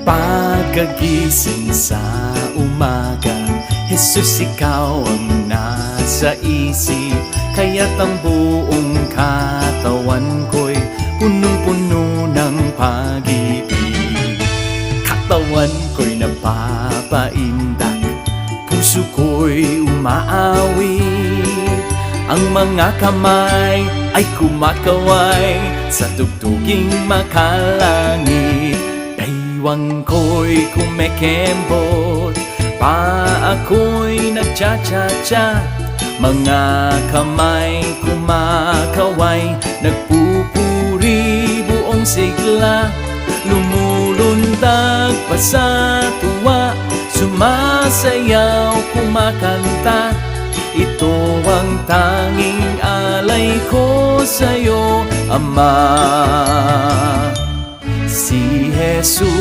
Pagkagising sa umaga, Jesus, ikaw ang nasa isip. Kaya't ang buong katawan ko'y punong-puno ng pag-ibig. Katawan ko'y napapaindak, puso ko'y umaawit. Ang mga kamay ay kumakaway sa tugtuging makalangit. Daywang ko'y kumekembot, paa ko'y nagcha-cha-cha. Mga kamay kumakaway, nagpupuri buong sigla. Lumulundag pa sa tuwa, sumasayaw, kumakanta. Ito ang tanging alay ko sa'yo, Ama. Si Jesus